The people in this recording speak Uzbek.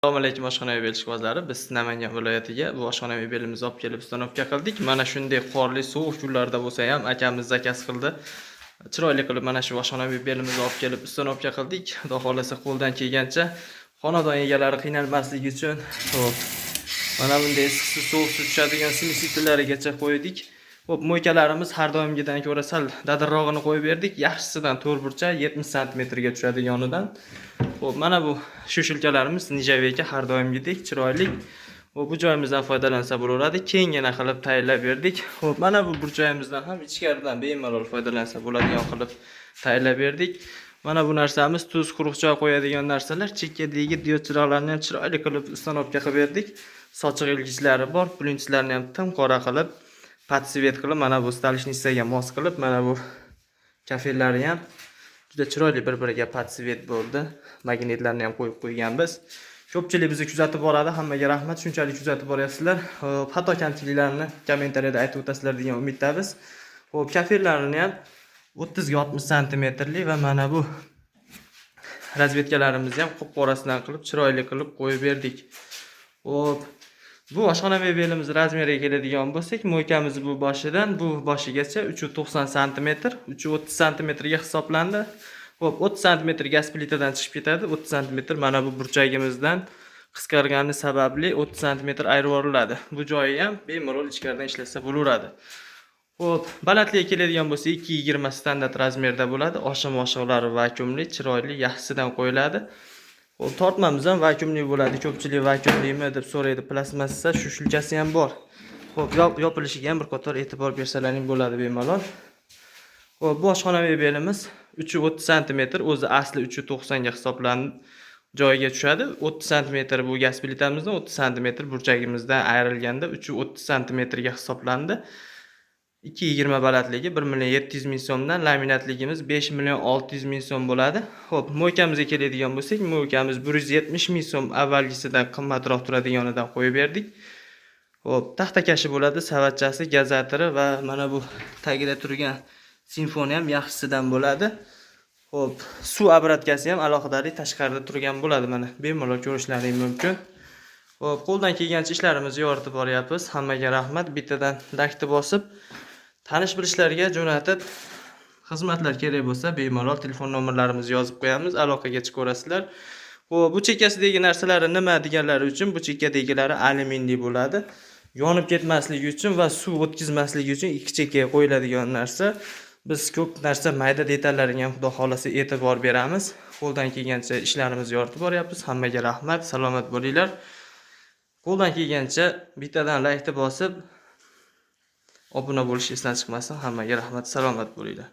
Assalomu alaykum oshxona mebel ishqibozlari. Biz Namangan viloyatiga bu oshxona mebelimizni olib kelib ustanovka qildik. Mana shunday qorli, sovuq kunlarda bo'lsa ham akamiz zakaz qildi. Chiroyli qilib mana shu oshxona mebelimizni olib kelib ustanovka qildik. Xudo xolasa qo'ldan kelgancha xonadon egalari qiynalmasligi uchun hop mana bunday issiqsiz sovuqsiz tushadigan simisitlarigacha qo'ydik. Hop, mo'ykalarimiz har doimgidan ko'ra sal dadirrog'ini qo'yib berdik. Yaxshisidan to'rtburchak 70 sm ga tushadi yonidan. Hop, mana bu shoshilkalarimiz nijaveka har doimgidek chiroyli. Hop, bu joyimizdan foydalansa bo'laveradi. Kengina qilib tayyorlab berdik. Hop, mana bu burchagimizdan ham ichkaridan bemalol foydalansa bo'ladigan qilib tayyorlab berdik. Mana bu narsamiz tuz, quruq choy qo'yadigan narsalar. Chekkadagi diod chiroqlarni ham chiroyli qilib ustanovka qilib berdik. Sochiq ilgichlari bor, plyunchlarni ham tim qora qilib patsvet qilib, mana bu stalishnisaga mos qilib, mana bu kafelari ham juda chiroyli bir-biriga patsvet bo'ldi. Magnetlarni ham qo'yib qo'yganmiz. Ko'pchilik bizni kuzatib boradi. Hammaga rahmat. Shunchalik kuzatib boryapsizlar. Xato kamchiliklarni kommentariyada aytib o'tasizlar degan umiddamiz. Xo'p, kafellarini ham 30 ga 60 santimetrli va mana bu razvedkalarimizni ham qop-qorasidan qilib, chiroyli qilib qo'yib berdik. Xo'p, bu oshxona mebelimiz razmeriga keladigan bo'lsak, mo'ykamiz bu boshidan bu boshigacha 390 sm, 330 sm ga hisoblandi. Xo'p, 30 sm gaz plitadan chiqib ketadi. 30 sm mana bu burchagimizdan qisqargani sababli 30 sm ayirib yuboriladi. Bu joyi ham bemalol ichkaridan ishlasa bo'laveradi. Xo'p, balandligiga keladigan bo'lsa 2.20 standart razmerda bo'ladi. Oshiq-moshiqlari vakuumli, chiroyli, yaxshisidan qo'yiladi. Xo'p, tortmamiz ham vakuumli bo'ladi. Ko'pchilik vakuumlimi deb so'raydi. Plastmassa shoshilkasi ham bor. Xo'p, yopilishiga ham bir qator e'tibor bersalaring bo'ladi bemalol. Xo'p, bu oshxona mebelimiz 330 sm, o'zi asli 390 ga hisoblanib joyiga tushadi. 30 sm bu gaz plitamizdan 30 sm burchagimizdan ayrilganda 330 sm ga hisoblandi. 2.20 balandligi 1.700.000 so'mdan, laminatligimiz 5.600.000 so'm bo'ladi. Xo'p, mo'ykamizga keladigan bo'lsak, mo'ykamiz 170.000 so'm avvalgisidan qimmatroq turadiganidan qo'yib berdik. Xo'p, taxtakashi bo'ladi, savatchasi, gazatori va mana bu tagida turgan simfoniya ham yaxshisidan bo'ladi. Xo'p, suv obratkasi ham alohidalik tashqarida turgan bo'ladi. Mana bemalol ko'rishlaring mumkin. Xo'p, qo'ldan kelgancha ishlarimizni yoritib boryapmiz. Hammaga rahmat. Bittadan dakni bosib, tanish bilishlarga jo'natib, xizmatlar kerak bo'lsa bemalol telefon nomerlarimizni yozib qo'yamiz, aloqaga chiqaverasizlar. Xo'p, bu chekkasidagi narsalari nima deganlari uchun, bu chekkadagilari alyuminli bo'ladi. Yonib ketmasligi uchun va suv o'tkazmasligi uchun ikki chekkaga qo'yiladigan narsa. Biz ko'p narsa mayda detallariga ham xudo xolasa e'tibor beramiz. Qo'ldan kelgancha ishlarimizni yoritib boryapmiz. Hammaga rahmat, salomat bo'linglar. Qo'ldan kelgancha bittadan laykni bosib, obuna bo'lish esdan chiqmasin. Hammaga rahmat, salomat bo'linglar.